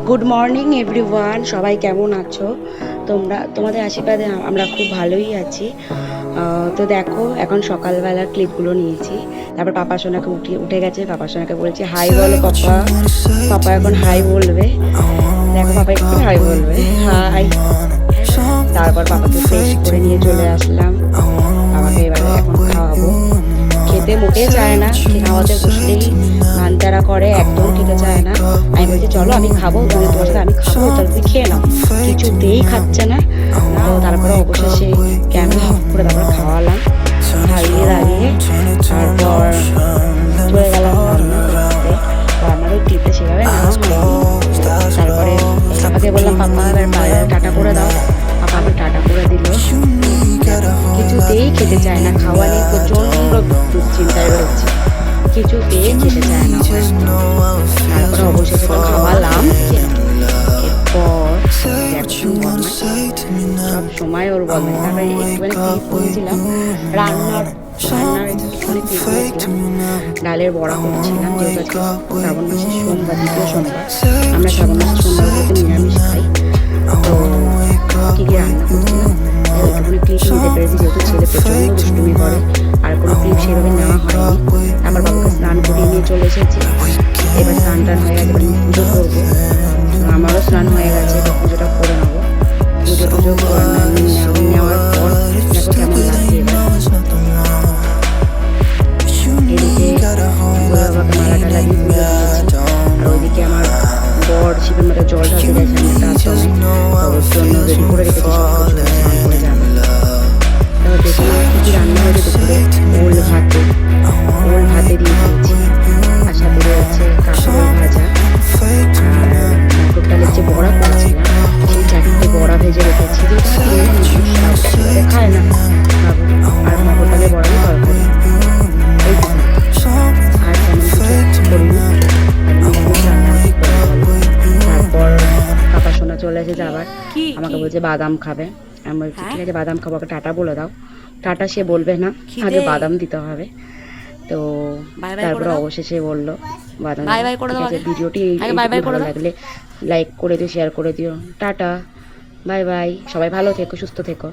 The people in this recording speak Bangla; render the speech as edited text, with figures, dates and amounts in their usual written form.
গুড মর্নিং এভরিওয়ান, সবাই কেমন আছো? তোমাদের আশীর্বাদে আমরা খুব ভালোই আছি। তো দেখো, এখন সকালবেলার ক্লিপগুলো নিয়েছি। তারপর পাপা সোনাকে উঠে গেছে। পাপা সোনাকে বলেছি হাই বলো পাপা। পাপা এখন হাই বলবে। দেখো পাপা একটু হাই বলবে, হাই। তারপর পাপাকে ফ্রেশ করে নিয়ে চলে আসলাম। পাপাকে এবারে এখন খাওয়াবো। খেতে মোটে চায় না, খাওয়াতে বসলেই ভান্তারা করে, একদম খেতে চায় না। আমি বলছি চলো আমি খাবো, তোমার সাথে আমি খাবো, তাহলে তুমি খেয়ে নাও। কিছুতেই খাচ্ছে না। তো তারপরে অবশেষে ক্যামেরা অফ করে তারপর খাওয়ালাম। খাইয়ে দাঁড়িয়ে তারপর চলে গেলাম রান্না করতে। রান্নার ওই ক্লিপটা সেভাবে নেওয়া হয়নি। তারপরে পাপাকে বললাম পাপা এবার টাটা করে দাও। পাপা আবার টাটা করে দিল। কিছুতেই খেতে চায় না, খাওয়া নিয়ে প্রচণ্ড দুশ্চিন্তায় রয়েছে। কিছুতেই খেতে চায় না। তারপরে অবশেষে তো খাওয়ালাম। এরপর সব সময় ওর বদলে তারপরে একটুখানি ক্লিপ করেছিলাম রান্নার একটুখানি ক্লিপ করেছিলাম। ডালের বড়া করছিলাম, যেহেতু আজকে শ্রাবণ মাসের সোমবার, দ্বিতীয় সোমবার। আমরা শ্রাবণ মাসের সোমবার বলতে নিরামিষ খাই। তো কী কী রান্না করছিলাম একটুখানি ক্লিপ নিতে পেরেছি, যেহেতু ছেলে প্রচণ্ড দুষ্টুমি করে। আর কোনো ক্লিপ সেভাবে নেওয়া হয়নি। তারপর বাবাকে স্নান করিয়ে নিয়ে চলে এসেছি। এবার স্নান টান হয়ে গেছে, এবার পুজো করবো। আমারও স্নান হয়ে গেছে, এবার পুজোটা করে নেবো। পুজো করে নেওয়ার পর দেখো কেমন লাগছে। এদিকে বাবাকে মালাটা লাগিয়ে পুজো দিয়েছি। আর ওইদিকে আমার বর শিবের মধ্যে জল ঢালতে গেছে। আমি একটা আসনে বাবুর জন্য রেডি করে রেখেছি, সব কিছু স্নান করে যাবে। তারপর দেখুন কী কী রান্না হয়েছে দুপুরে। ওল ভাতে দিয়ে দিয়েছি। আর সাথে রয়েছে কাঁকরোল ভাজা। আর মটর ডালের যে বড়া করেছিলাম, সেই 4টে বড়া ভেজে রেখেছি। যেটা খায় না বাবু। আর মটর ডালের বড়ারই তরকারি। আর তেমন কিছু করিনি। তারপর পাপা সোনা চলে এসেছে আবার। আমাকে বলছে বাদাম খাবে। আমি বলছি ঠিক আছে বাদাম খাবো, ওকে টাটা বলে দাও। টাটা সে বলবে না, আগে বাদাম দিতে হবে। তো তারপরে অবশেষে বললো বাদাম। ঠিক আছে, ভিডিওটি ভালো লাগলে লাইক করে দিও, শেয়ার করে দিও। Tata, bye bye. সবাই ভালো থেকো, সুস্থ থেকো।